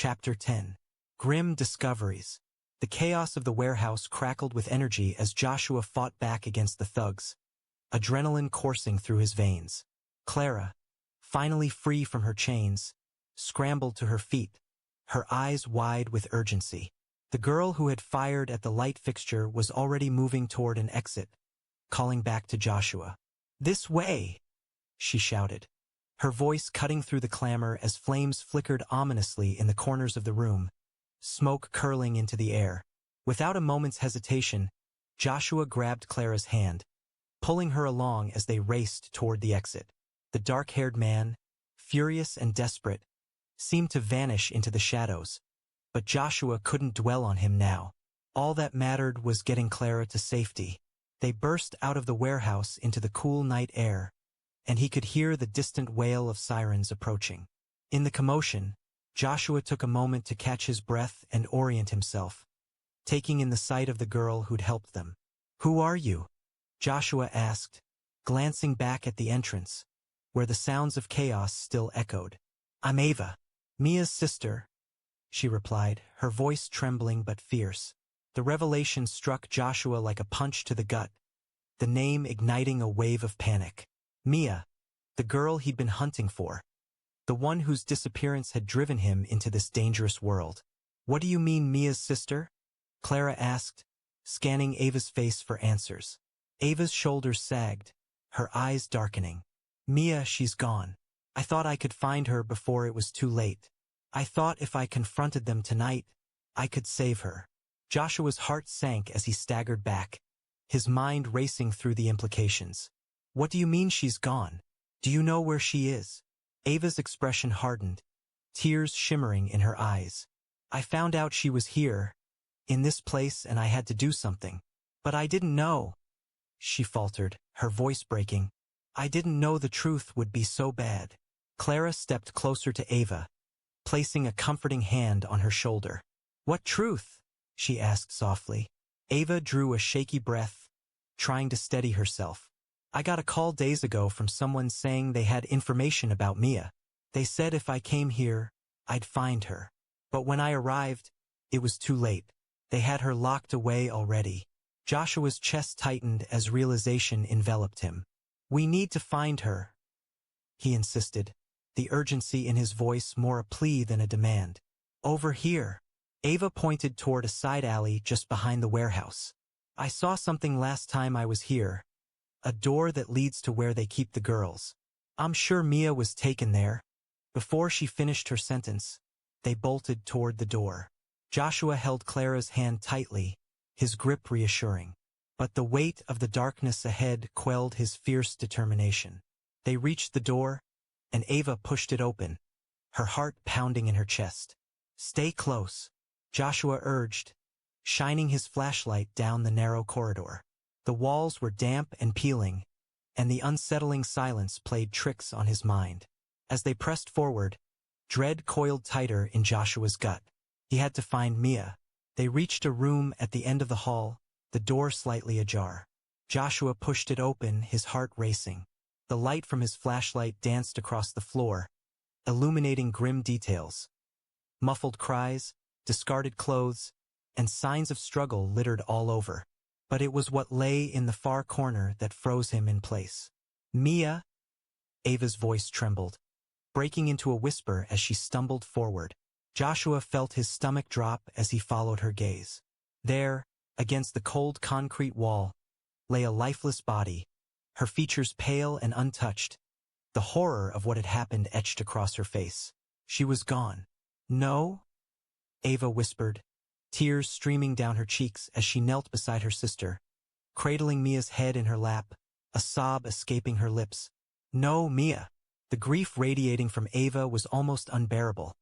Chapter 10. Grim Discoveries. The chaos of the warehouse crackled with energy as Joshua fought back against the thugs, adrenaline coursing through his veins. Clara, finally free from her chains, scrambled to her feet, her eyes wide with urgency. The girl who had fired at the light fixture was already moving toward an exit, calling back to Joshua. "This way!" she shouted, her voice cutting through the clamor as flames flickered ominously in the corners of the room, smoke curling into the air. Without a moment's hesitation, Joshua grabbed Clara's hand, pulling her along as they raced toward the exit. The dark-haired man, furious and desperate, seemed to vanish into the shadows, but Joshua couldn't dwell on him now. All that mattered was getting Clara to safety. They burst out of the warehouse into the cool night air, and he could hear the distant wail of sirens approaching. In the commotion, Joshua took a moment to catch his breath and orient himself, taking in the sight of the girl who'd helped them. "Who are you?" Joshua asked, glancing back at the entrance, where the sounds of chaos still echoed. "I'm Ava, Mia's sister," she replied, her voice trembling but fierce. The revelation struck Joshua like a punch to the gut, the name igniting a wave of panic. Mia, the girl he'd been hunting for, the one whose disappearance had driven him into this dangerous world. "What do you mean, Mia's sister?" Clara asked, scanning Ava's face for answers. Ava's shoulders sagged, her eyes darkening. "Mia, she's gone. I thought I could find her before it was too late. I thought if I confronted them tonight, I could save her." Joshua's heart sank as he staggered back, his mind racing through the implications. "What do you mean she's gone? Do you know where she is?" Ava's expression hardened, tears shimmering in her eyes. "I found out she was here, in this place, and I had to do something. But I didn't know," she faltered, her voice breaking. "I didn't know the truth would be so bad." Clara stepped closer to Ava, placing a comforting hand on her shoulder. "What truth?" she asked softly. Ava drew a shaky breath, trying to steady herself. "I got a call days ago from someone saying they had information about Mia. They said if I came here, I'd find her. But when I arrived, it was too late. They had her locked away already." Joshua's chest tightened as realization enveloped him. "We need to find her," he insisted, the urgency in his voice more a plea than a demand. "Over here." Ava pointed toward a side alley just behind the warehouse. "I saw something last time I was here. A door that leads to where they keep the girls. I'm sure Mia was taken there." Before she finished her sentence, they bolted toward the door. Joshua held Clara's hand tightly, his grip reassuring. But the weight of the darkness ahead quelled his fierce determination. They reached the door, and Ava pushed it open, her heart pounding in her chest. "Stay close," Joshua urged, shining his flashlight down the narrow corridor. The walls were damp and peeling, and the unsettling silence played tricks on his mind. As they pressed forward, dread coiled tighter in Joshua's gut. He had to find Mia. They reached a room at the end of the hall, the door slightly ajar. Joshua pushed it open, his heart racing. The light from his flashlight danced across the floor, illuminating grim details. Muffled cries, discarded clothes, and signs of struggle littered all over. But it was what lay in the far corner that froze him in place. "Mia?" Ava's voice trembled, breaking into a whisper as she stumbled forward. Joshua felt his stomach drop as he followed her gaze. There, against the cold concrete wall, lay a lifeless body, her features pale and untouched, the horror of what had happened etched across her face. She was gone. "No?" Ava whispered, tears streaming down her cheeks as she knelt beside her sister, cradling Mia's head in her lap, a sob escaping her lips. "No, Mia." The grief radiating from Ava was almost unbearable,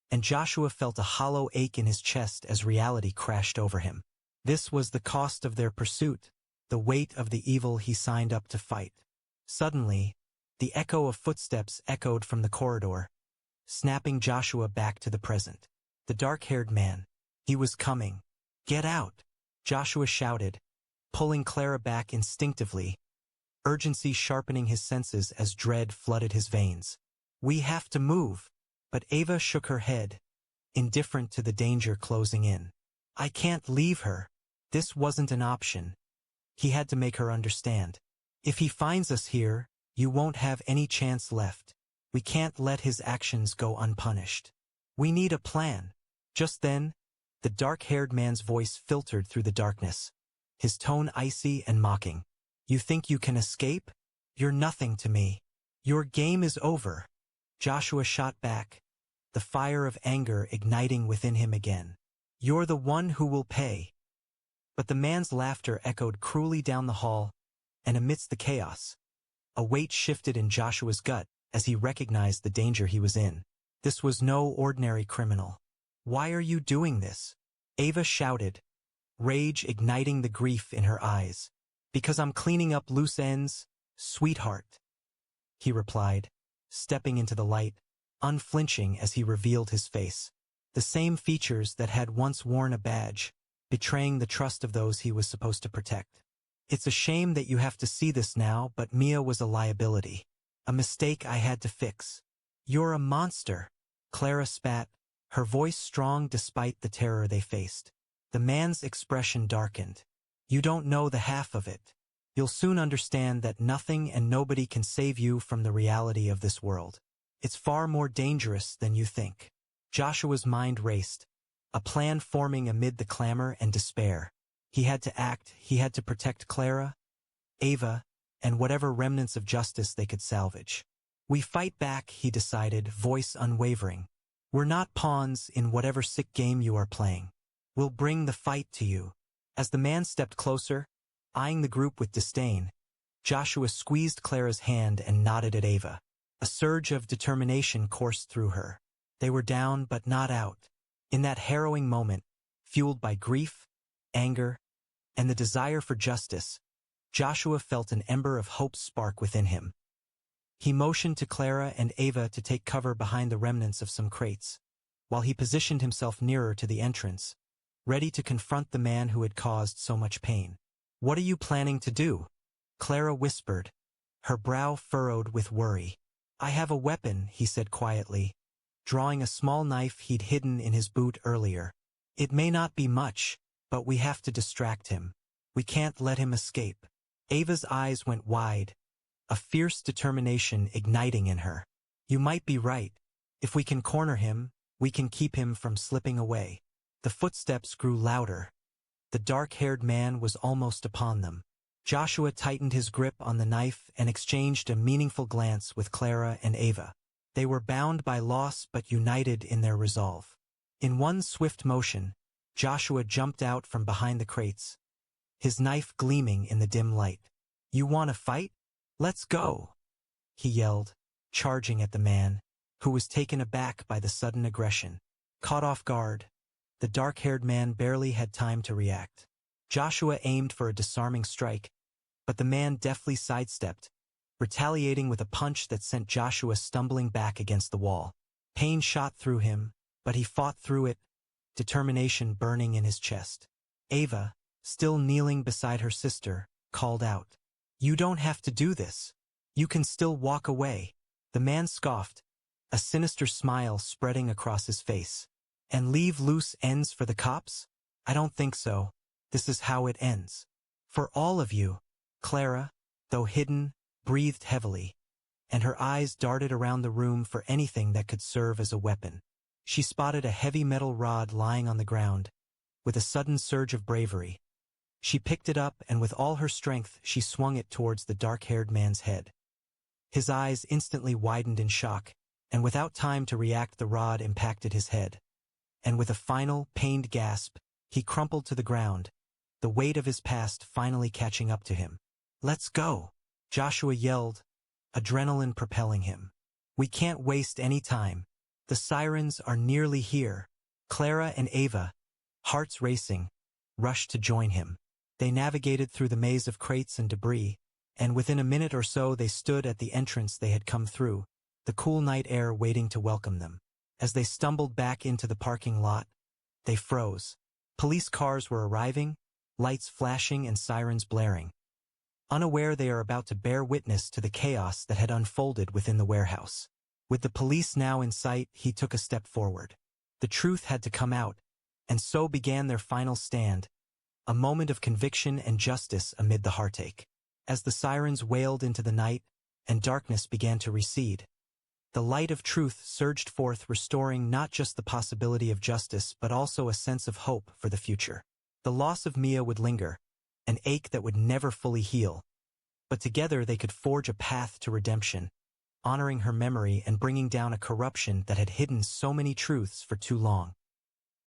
and Joshua felt a hollow ache in his chest as reality crashed over him. This was the cost of their pursuit, the weight of the evil he signed up to fight. Suddenly, the echo of footsteps echoed from the corridor, snapping Joshua back to the present. The dark-haired man. He was coming. "Get out!" Joshua shouted, pulling Clara back instinctively, urgency sharpening his senses as dread flooded his veins. "We have to move." But Ava shook her head, indifferent to the danger closing in. I can't leave her. This wasn't an option. He had to make her understand. If he finds us here, you won't have any chance left. We can't let his actions go unpunished. We need a plan. Just then, the dark-haired man's voice filtered through the darkness, his tone icy and mocking. You think you can escape? You're nothing to me. Your game is over. Joshua shot back, the fire of anger igniting within him again. You're the one who will pay. But the man's laughter echoed cruelly down the hall, and amidst the chaos, a weight shifted in Joshua's gut as he recognized the danger he was in. This was no ordinary criminal. Why are you doing this? Ava shouted, rage igniting the grief in her eyes. Because I'm cleaning up loose ends, sweetheart, he replied, stepping into the light, unflinching as he revealed his face. The same features that had once worn a badge, betraying the trust of those he was supposed to protect. It's a shame that you have to see this now, but Mia was a liability. A mistake I had to fix. You're a monster, Clara spat, her voice strong despite the terror they faced. The man's expression darkened. You don't know the half of it. You'll soon understand that nothing and nobody can save you from the reality of this world. It's far more dangerous than you think. Joshua's mind raced, a plan forming amid the clamor and despair. He had to act, he had to protect Clara, Ava, and whatever remnants of justice they could salvage. We fight back, he decided, voice unwavering. We're not pawns in whatever sick game you are playing. We'll bring the fight to you. As the man stepped closer, eyeing the group with disdain, Joshua squeezed Clara's hand and nodded at Ava. A surge of determination coursed through her. They were down but not out. In that harrowing moment, fueled by grief, anger, and the desire for justice, Joshua felt an ember of hope spark within him. He motioned to Clara and Ava to take cover behind the remnants of some crates, while he positioned himself nearer to the entrance, ready to confront the man who had caused so much pain. What are you planning to do? Clara whispered, her brow furrowed with worry. I have a weapon, he said quietly, drawing a small knife he'd hidden in his boot earlier. It may not be much, but we have to distract him. We can't let him escape. Ava's eyes went wide, a fierce determination igniting in her. You might be right. If we can corner him, we can keep him from slipping away. The footsteps grew louder. The dark-haired man was almost upon them. Joshua tightened his grip on the knife and exchanged a meaningful glance with Clara and Ava. They were bound by loss but united in their resolve. In one swift motion, Joshua jumped out from behind the crates, his knife gleaming in the dim light. You want to fight? Let's go, he yelled, charging at the man, who was taken aback by the sudden aggression. Caught off guard, the dark-haired man barely had time to react. Joshua aimed for a disarming strike, but the man deftly sidestepped, retaliating with a punch that sent Joshua stumbling back against the wall. Pain shot through him, but he fought through it, determination burning in his chest. Ava, still kneeling beside her sister, called out, You don't have to do this. You can still walk away. The man scoffed, a sinister smile spreading across his face. And leave loose ends for the cops? I don't think so. This is how it ends. For all of you. Clara, though hidden, breathed heavily, and her eyes darted around the room for anything that could serve as a weapon. She spotted a heavy metal rod lying on the ground. With a sudden surge of bravery, she picked it up and with all her strength she swung it towards the dark-haired man's head. His eyes instantly widened in shock, and without time to react the rod impacted his head. And with a final, pained gasp, he crumpled to the ground, the weight of his past finally catching up to him. Let's go, Joshua yelled, adrenaline propelling him. We can't waste any time. The sirens are nearly here. Clara and Ava, hearts racing, rushed to join him. They navigated through the maze of crates and debris, and within a minute or so they stood at the entrance they had come through, the cool night air waiting to welcome them. As they stumbled back into the parking lot, they froze. Police cars were arriving, lights flashing and sirens blaring. Unaware they are about to bear witness to the chaos that had unfolded within the warehouse. With the police now in sight, he took a step forward. The truth had to come out, and so began their final stand, a moment of conviction and justice amid the heartache. As the sirens wailed into the night and darkness began to recede, the light of truth surged forth, restoring not just the possibility of justice but also a sense of hope for the future. The loss of Mia would linger, an ache that would never fully heal, but together they could forge a path to redemption, honoring her memory and bringing down a corruption that had hidden so many truths for too long.